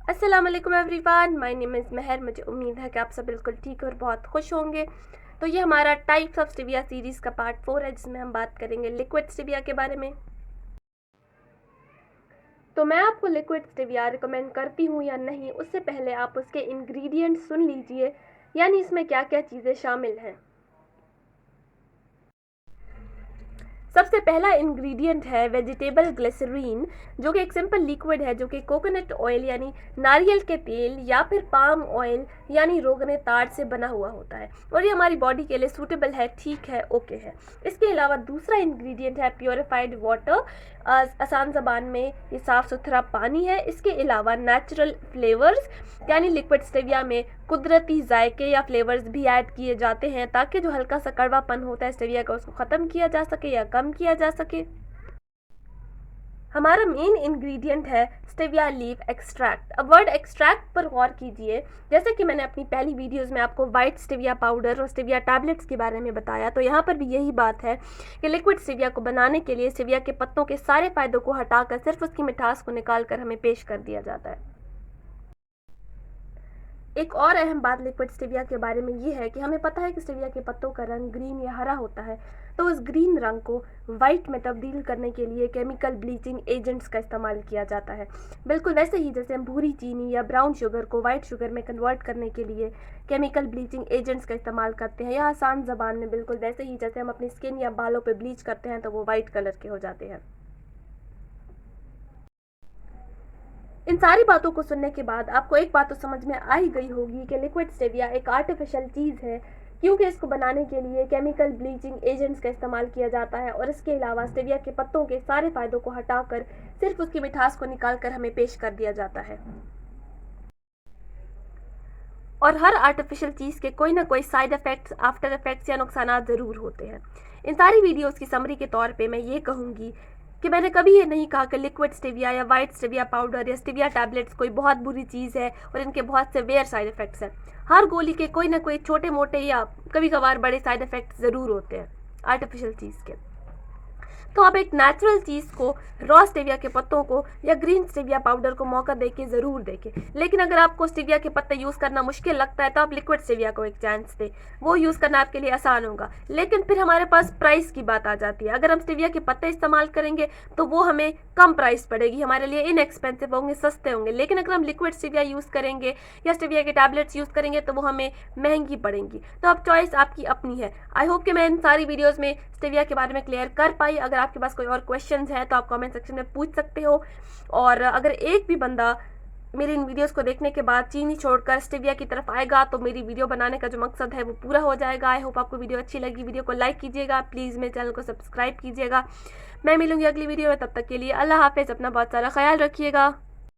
अस्सलाम वालेकुम everyone, my name is महर। मुझे उम्मीद है कि आप सब बिल्कुल ठीक और बहुत खुश होंगे। तो ये हमारा टाइप्स ऑफ स्टेविया सीरीज़ का पार्ट 4 है, जिसमें हम बात करेंगे लिक्विड स्टेविया के बारे में। तो मैं आपको लिक्विड स्टेविया रिकमेंड करती हूँ या नहीं, उससे पहले आप उसके इंग्रेडिएंट्स सुन लीजिए, यानी इसमें क्या क्या चीज़ें शामिल हैं। सबसे पहला इंग्रेडिएंट है वेजिटेबल ग्लिसरीन, जो कि एक सिंपल लिक्विड है जो कि कोकोनट ऑयल यानी नारियल के तेल या फिर पाम ऑयल यानी रोगने ताड़ से बना हुआ होता है, और ये हमारी बॉडी के लिए सूटेबल है, ठीक है, ओके है। इसके अलावा दूसरा इंग्रेडिएंट है प्योरीफाइड वाटर, आसान ज़बान में ये साफ़ सुथरा पानी है। इसके अलावा नेचुरल फ्लेवर्स यानी लिक्विड स्टेविया में कुदरती जायके या फ्लेवर्स भी ऐड किए जाते हैं, ताकि जो हल्का सा कड़वापन होता है स्टेविया का, उसको ख़त्म किया जा सके या कम किया जा सके। हमारा मेन इंग्रेडिएंट है स्टेविया लीफ एक्सट्रैक्ट। अब वर्ड एक्सट्रैक्ट पर गौर कीजिए। जैसे कि मैंने अपनी पहली वीडियोस में आपको वाइट स्टेविया पाउडर और स्टेविया टैबलेट्स के बारे में बताया, तो यहाँ पर भी यही बात है कि लिक्विड स्टेविया को बनाने के लिए स्टेविया के पत्तों के सारे फायदों को हटाकर सिर्फ उसकी मिठास को निकाल कर हमें पेश कर दिया जाता है। एक और अहम बात लिक्विड स्टेविया के बारे में ये है कि हमें पता है कि स्टेविया के पत्तों का रंग ग्रीन या हरा होता है, तो उस ग्रीन रंग को वाइट में तब्दील करने के लिए केमिकल ब्लीचिंग एजेंट्स का इस्तेमाल किया जाता है। बिल्कुल वैसे ही जैसे हम भूरी चीनी या ब्राउन शुगर को वाइट शुगर में कन्वर्ट करने के लिए केमिकल ब्लीचिंग एजेंट्स का इस्तेमाल करते हैं, या आसान ज़बान में बिल्कुल वैसे ही जैसे हम अपनी स्किन या बालों पर ब्लीच करते हैं तो वो वाइट कलर के हो जाते हैं। इन सारी बातों को सुनने के बाद आपको एक बात तो समझ में आ ही गई होगी कि लिक्विड स्टेविया एक आर्टिफिशियल चीज़ है, क्योंकि इसको बनाने के लिए केमिकल ब्लीचिंग एजेंट्स का इस्तेमाल किया जाता है, और इसके अलावा स्टेविया के पत्तों के सारे फायदों को हटाकर सिर्फ उसकी मिठास को निकालकर हमें पेश कर दिया जाता है। और हर आर्टिफिशियल चीज़ के कोई ना कोई साइड इफ़ेक्ट्स, आफ्टर इफ़ेक्ट्स या नुकसान ज़रूर होते हैं। इन सारी वीडियोस की समरी के तौर पे मैं ये कहूँगी कि मैंने कभी ये नहीं कहा कि लिक्विड स्टेविया या वाइट स्टेविया पाउडर या स्टेविया टैबलेट्स कोई बहुत बुरी चीज़ है और इनके बहुत सेवियर साइड इफ़ेक्ट्स हैं। हर गोली के कोई ना कोई छोटे मोटे या कभी कभार बड़े साइड इफ़ेक्ट्स ज़रूर होते हैं आर्टिफिशियल चीज़ के। तो आप एक नेचुरल चीज़ को, रॉ स्टेविया के पत्तों को या ग्रीन स्टेविया पाउडर को मौका देके ज़रूर देखें। लेकिन अगर आपको स्टेविया के पत्ते यूज़ करना मुश्किल लगता है तो आप लिक्विड स्टेविया को एक चांस दें, वो यूज़ करना आपके लिए आसान होगा। लेकिन फिर हमारे पास प्राइस की बात आ जाती है। अगर हम स्टेविया के पत्ते इस्तेमाल करेंगे तो वो हमें कम प्राइस पड़ेगी, हमारे लिए इनएक्सपेंसिव होंगे, सस्ते होंगे। लेकिन अगर हम लिक्विड स्टेविया यूज़ करेंगे या स्टेविया के टैबलेट्स यूज़ करेंगे तो वो हमें महंगी पड़ेंगी। तो अब चॉइस आपकी अपनी है। आई होप कि मैं इन सारी वीडियोज़ में स्टेविया के बारे में क्लियर कर पाई। अगर आपके पास कोई और क्वेश्चंस हैं तो आप कमेंट सेक्शन में पूछ सकते हो। और अगर एक भी बंदा मेरी इन वीडियोस को देखने के बाद चीनी छोड़कर स्टेविया की तरफ आएगा तो मेरी वीडियो बनाने का जो मकसद है वो पूरा हो जाएगा। आई होप आपको वीडियो अच्छी लगी। वीडियो को लाइक कीजिएगा, प्लीज़ मेरे चैनल को सब्सक्राइब कीजिएगा। मैं मिलूंगी अगली वीडियो में, तब तक के लिए अल्लाह हाफिज़। अपना बहुत सारा ख्याल रखिएगा।